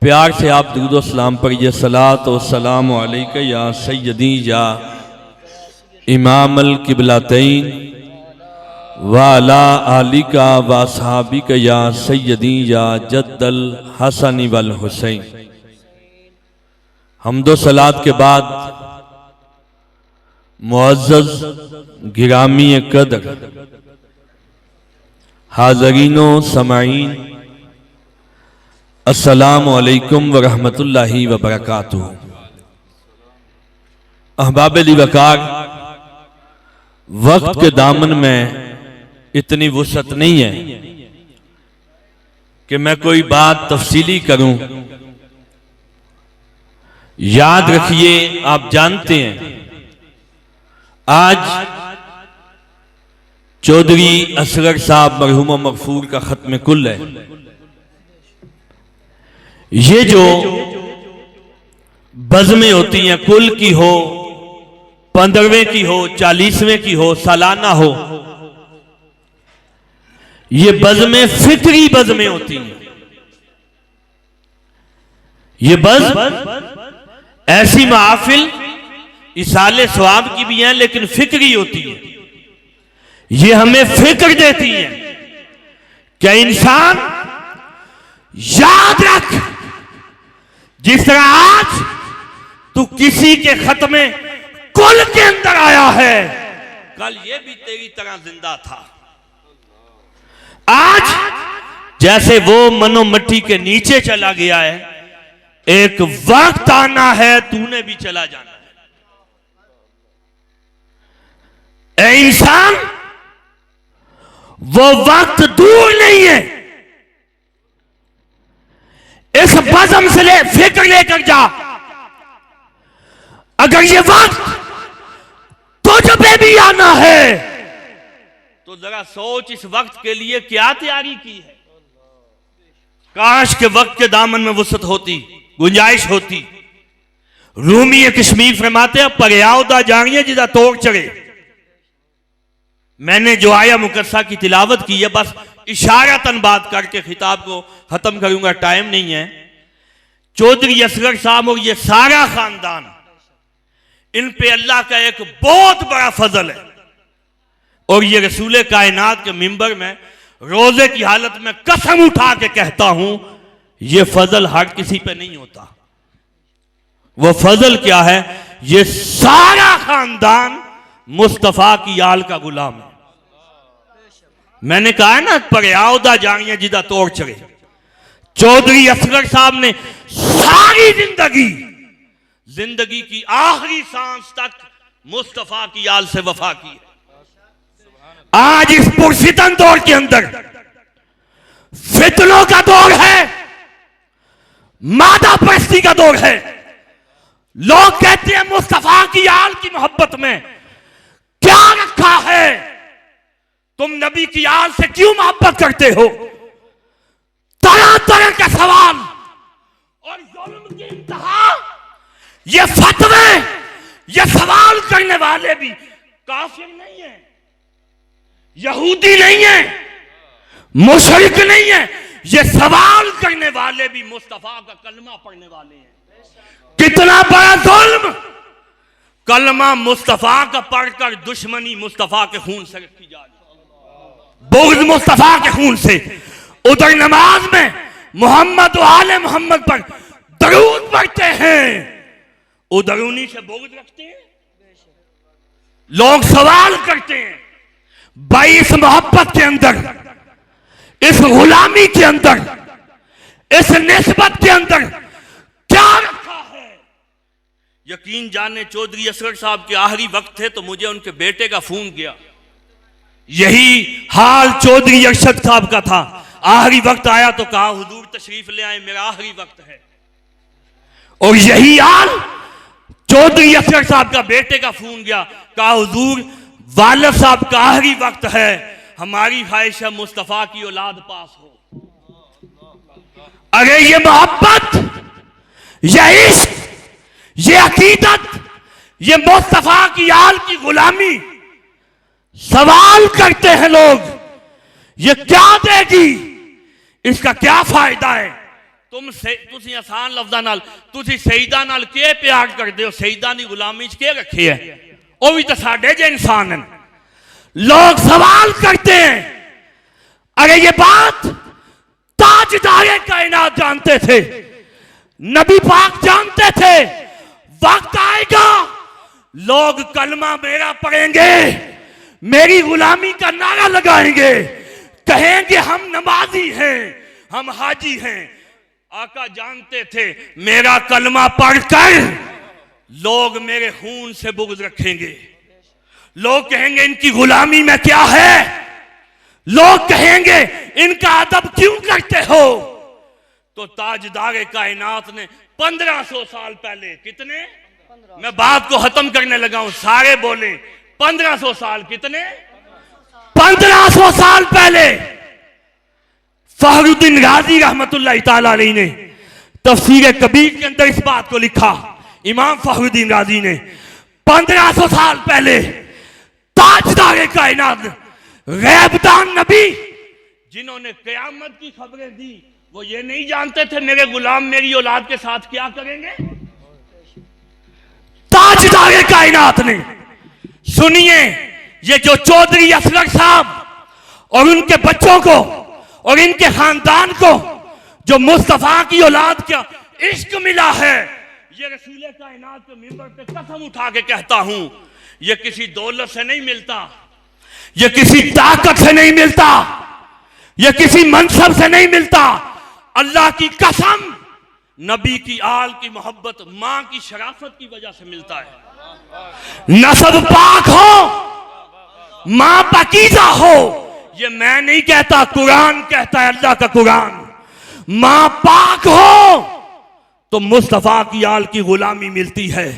प्यार से आप दुरूद व सलाम पढ़िए। सलात व सलाम अलैका या सय्यदी या इमाम अल किबलतैन व अला आलिका व असहाबिका या सय्यदी या जद्दल हसन वल हुसैन। हम्दो सलात के बाद मुअज़्ज़ज़ गिरामी कदर हाज़रीनो समाईन, अस्सलामु अलैकुम व रहमतुल्लाहि व बरकातुहू। अहबाब-ए वक़ार, वक्त के दामन में इतनी वुसअत नहीं है कि मैं कोई बात तफसीली करूं। याद रखिए, आप जानते हैं आज चौधरी असगर साहब मरहूम मगफूर का खत्म कुल है। ये जो बज़्में होती हैं, कुल की हो, 15वें की हो, 40वें की हो, सालाना हो, ये बज़्में फिक्री बज़्में होती हैं। ये बज़्म ऐसी महफिल इसाले सवाब की भी हैं, लेकिन फिक्री होती है। ये हमें फिक्र देती है कि इंसान याद रख, जिस तरह आज तू किसी के खत्मे कुल के अंदर आया है, कल ये भी तेरी तरह जिंदा था। आज जैसे वो मनो मट्टी के नीचे चला गया है, एक वक्त आना है तूने भी चला जाना है। ए इंसान, वो वक्त दूर नहीं है। इस बज़म से फिक्र लेकर जा। अगर ये वक्त तुझ पे भी आना है तो जरा सोच, इस वक्त के लिए क्या तैयारी की है। काश के वक्त के दामन में वुसअत होती, गुंजाइश होती। रूमी कश्मीर फरमाते हैं, पर्यावदा जानिए जिदा तोड़ चढ़े। मैंने जो आया मुकद्दसा की तिलावत की है, बस इशारतन बात करके खिताब को खत्म करूंगा, टाइम नहीं है। चौधरी असगर साहब और ये सारा खानदान, इन पे अल्लाह का एक बहुत बड़ा फजल है। और ये रसूल कायनात के मिंबर में रोजे की हालत में कसम उठा के कहता हूं, ये फजल हर किसी पे नहीं होता। वो फजल क्या है? ये सारा खानदान मुस्तफा की आल का गुलाम है। मैंने कहा ना, पर्यावदा जानिए जिदा तोड़ चढ़े। चौधरी असगर साहब ने सारी जिंदगी की आखिरी सांस तक मुस्तफा की आल से वफा की है। आज इस पुरसितन दौर के अंदर फितनों का दौर है, मादा परस्ती का दौर है। लोग कहते हैं मुस्तफा की आल की मोहब्बत में क्या रखा है, तुम नबी की आल से क्यों मोहब्बत करते हो। तरह तरह का सवाल और जुल्म की इंतहा। ये फतवे, ये सवाल करने वाले भी काफिर नहीं है, यहूदी नहीं है, मुशरिक नहीं है। ये सवाल करने वाले भी मुस्तफा का कलमा पढ़ने वाले हैं। कितना बड़ा जुल्म! कलमा मुस्तफा का पढ़कर दुश्मनी मुस्तफा के खून से रखी जा रही, बुग़्ज़ मुस्तफा के खून से। उधर नमाज में मोहम्मद व आले मोहम्मद पर दरूद पढ़ते हैं, उधर उन्हीं से बुग़्ज़ रखते हैं। लोग सवाल करते हैं, भाई इस मोहब्बत के अंदर, इस गुलामी के अंदर, इस निस्बत के अंदर क्या रखा है। यकीन जाने चौधरी असगर साहब के आखिरी वक्त थे तो मुझे उनके बेटे का फोन गया। यही हाल चौधरी अरशद साहब का था। आखिरी वक्त आया तो कहा, हुजूर तशरीफ ले आए, मेरा आखिरी वक्त है। और यही हाल चौधरी असगर साहब का बेटे का फोन गया, कहा हुजूर वालिद साहब का आखिरी वक्त है, हमारी ख्वाहिश है मुस्तफा की औलाद पास हो। अरे ये मोहब्बत, ये इश्क, ये अकीदत, ये मुस्तफा की आल की गुलामी, सवाल करते हैं लोग, ये क्या देगी, इसका क्या फायदा है। ਤੁਸੀਂ ਆਸਾਨ ਲਫ਼ਜ਼ਾਂ ਨਾਲ ਤੁਸੀਂ ਸ਼ਹੀਦਾਂ ਨਾਲ ਕੀ ਪਿਆਰ ਕਰਦੇ ਹੋ ਸ਼ਹੀਦਾਂ ਦੀ ਗੁਲਾਮੀ 'ਚ ਕੀ ਰੱਖੇ ਹੈ वो भी तो साढ़े जो इंसान हैं लोग सवाल करते हैं अरे ये बात ताजदारे कायनात जानते थे नबी पाक जानते थे वक्त आएगा लोग कलमा मेरा पढ़ेंगे मेरी गुलामी का नारा लगाएंगे कहेंगे हम नमाजी हैं हम हाजी हैं आका जानते थे मेरा कलमा पढ़कर लोग मेरे खून से बुग़्ज़ रखेंगे लोग कहेंगे इनकी गुलामी में क्या है लोग कहेंगे इनका अदब क्यों करते हो तो ताजदारे कायनात ने 1500 साल पहले कितने मैं बात को खत्म करने लगा हूं सारे बोले 1500 साल कितने 1500 साल पहले फखरुद्दीन राजी रहमतुल्लाह तआला अलैह ने तफसीर कबीर के अंदर इस बात को लिखा इमाम फखरुद्दीन राजी ने 1500 साल पहले ताजदारे कायनात गैबदान नबी जिन्होंने क़यामत की खबरें दी वो ये नहीं जानते थे मेरे गुलाम मेरी औलाद के साथ क्या करेंगे ताजदारे कायनात ने सुनिए ये जो चौधरी असगर साहब और उनके बच्चों को और इनके खानदान को जो मुस्तफा की औलाद का इश्क मिला है ये रसूल कायनात के मिंबर पे कसम उठा के कहता हूं ये किसी दौलत से नहीं मिलता ये किसी ताकत से नहीं मिलता ये किसी मनसब से नहीं मिलता अल्लाह की कसम नबी की आल की मोहब्बत मां की शराफत की वजह से मिलता है नसब पाक हो मां पाकीज़ा हो ये मैं नहीं कहता कुरान कहता है अल्लाह का कुरान मां पाक हो तो मुस्तफा की आल की गुलामी मिलती है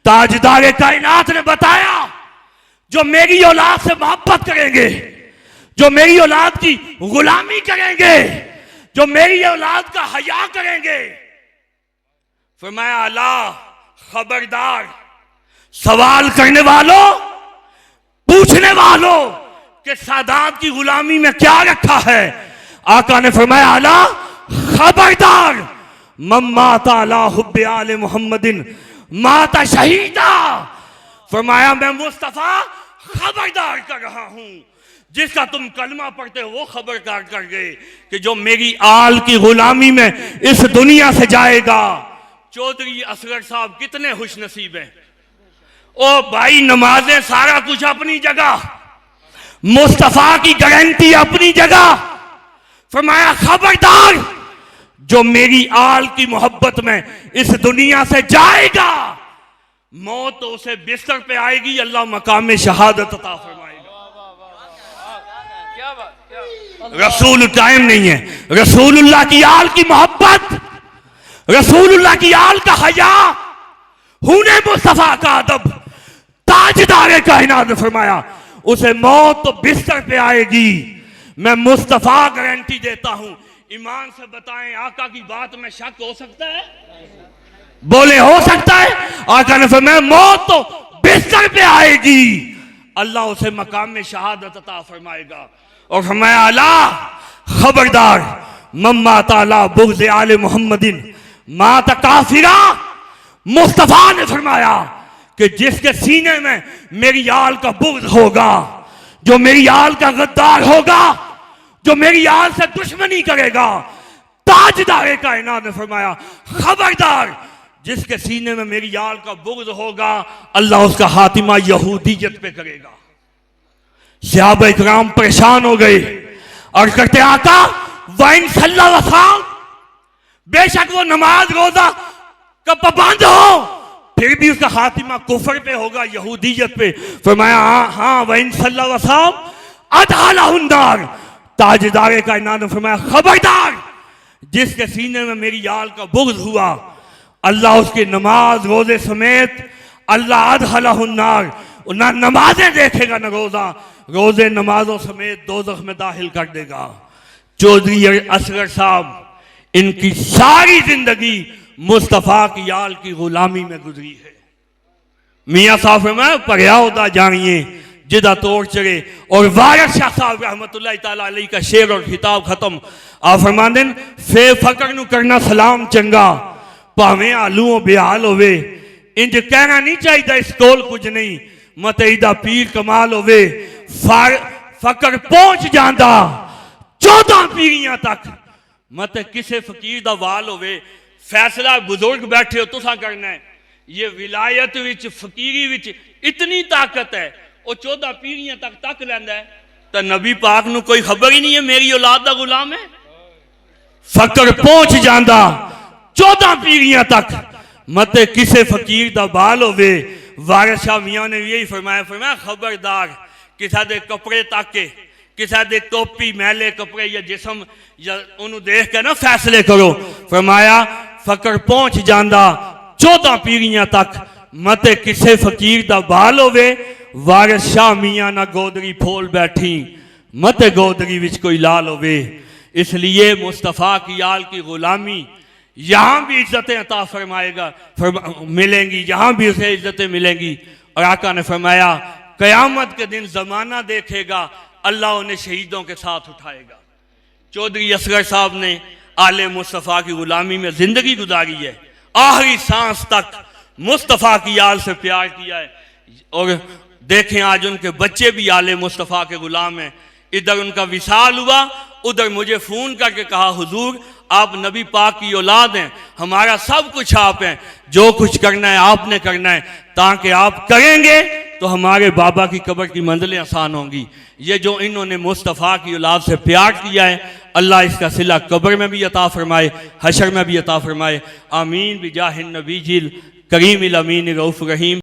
ताजदारे कायनात ने बताया जो मेरी औलाद से मोहब्बत करेंगे जो मेरी औलाद की गुलामी करेंगे जो मेरी औलाद का हया करेंगे फरमाया अला खबरदार सवाल करने वालों पूछने वालों के सादात की गुलामी में क्या रखा है आका ने फरमाया अला खबरदार मम्माता अला हुब्बे आले मुहम्मदिन माता शहीदा फरमाया मैं मुस्तफा खबरदार कर रहा हूं जिसका तुम कलमा पढ़ते हो वो खबरदार कर गए कि जो मेरी आल की गुलामी में इस दुनिया से जाएगा चौधरी असगर साहब कितने खुशनसीब हैं ओ भाई नमाजें सारा कुछ अपनी जगह मुस्तफा की गारंटी अपनी जगह फरमाया खबरदार जो मेरी आल की मोहब्बत में इस दुनिया से जाएगा मौत तो उसे बिस्तर पे आएगी अल्लाह मकाम शहादत अता फरमाएगा रसूल टाइम नहीं है रसूलुल्लाह की आल की मोहब्बत रसूलुल्लाह की आल का हया हुने मुस्तफा का अदब ताजदारे कायनात ने फरमाया उसे मौत तो बिस्तर पे आएगी मैं मुस्तफा गारंटी देता हूं ईमान से बताएं आका की बात में शक हो सकता है बोले हो सकता है आका ने फरमाया मौत तो बिस्तर पे आएगी अल्लाह उसे मकाम में शहादत अता फरमाएगा और फरमाया अला खबरदार मम्मा ताला बुग़्ज़ आले मुहम्मदिन माता काफिरा मुस्तफा ने फरमाया कि जिसके सीने में मेरी आल का बुग़्ज़ होगा जो मेरी आल का गद्दार होगा जो मेरी आल से दुश्मनी करेगा ताजदारे कायनात ने फरमाया खबरदार जिसके सीने में मेरी आल का बुग़्ज़ होगा अल्लाह उसका खातिमा यहूदियत पे करेगा सहाबा इकराम परेशान हो गए और कहते आका वाइन सल्लल्लाहु अलैहि वसल्लम बेशक वो नमाज रोजा का पाबंद हो फिर भी उसका खातिमा कुफर पे होगा यहूदियत पे फरमाया हाँ वाइन सल्लल्लाहु अलैहि वसल्लम अदखलहुन नार ताजदारे कायनात ने फरमाया खबरदार जिसके सीने में मेरी आल का बुग़्ज़ हुआ अल्लाह उसकी नमाज रोजे समेत अल्लाह अदखलहुन नार ना नमाजें देखेगा ना रोजा रोजे नमाजों समेत दोज़ख में दाखिल कर देगा चौधरी असगर साहब इनकी सारी जिंदगी मुस्तफा की आल की गुलामी में गुजरी है मियाँ साहब में पर्यादा जानिए जिदा तोड़ चढ़े। और वारिस शाह साहब रहमतुल्लाह ताला अलैह का शेर और खिताब खत्म। आप फरमांदे फे फकर नू करना सलाम चंगा भावें आलूओं बेहाल होवे। इंज कहना नहीं चाहिए इस कोल कुछ नहीं मत इदा पीर कमाल होवे। फकर पहुंच जांदा 14 पीढ़ियां तक मत किसे फकीर दा वाल होवे। फैसला बुजुर्ग बैठे हो तुसा करना है। ये विलायत विच फकीरी विच इतनी ताकत है वो 14 पीढ़ियां तक लैंदा है। तो नबी पाक नू कोई खबर ही नहीं है मेरी औलाद दा गुलाम है। फकर पहुंच जांदा 14 पीढ़ियां तक मत किसे फकीर दा बाल होवे। वारिस शाह मियां ने यही फरमाया खबरदार किसा दे कपड़े ताके किसा दे टोपी मैले कपड़े या जिसम या उन्होंने देख के ना फैसले करो। फरमाया फकर पहुंच जांदा 14 पीढ़ियां तक मत किसे फकीर दा बाल होवे। वारिस शाह मियां ना गोदरी फोल बैठी मत गोदरी विच कोई लाल होवे। इसलिए मुस्तफ़ा की आल की गुलामी यहाँ भी इज्जतें अता फरमाएगा मिलेंगी, यहाँ भी उसे इज्जतें मिलेंगी। और आका ने फरमाया क़यामत के दिन ज़माना देखेगा अल्लाह उन्हें शहीदों के साथ उठाएगा। चौधरी असगर साहब ने आले मुस्तफ़ा की गुलामी में ज़िंदगी गुजारी है। आखिरी सांस तक मुस्तफ़ा की आल से प्यार किया है। और देखें आज उनके बच्चे भी आले मुस्तफ़ा के गुलाम हैं। इधर उनका विसाल हुआ उधर मुझे फ़ोन करके कहा हुजूर आप नबी पाक की औलाद हैं हमारा सब कुछ आप हैं जो कुछ करना है आपने करना है ताकि आप करेंगे तो हमारे बाबा की कब्र की मंजिलें आसान होंगी। ये जो इन्होंने मुस्तफ़ा की औलाद से प्यार किया है अल्लाह इसका सिला कब्र में भी अता फरमाए हशर में भी अता फरमाए। आमीन बिजाहिन नबी जिल करीम अमीन रऊफ़ रहीम।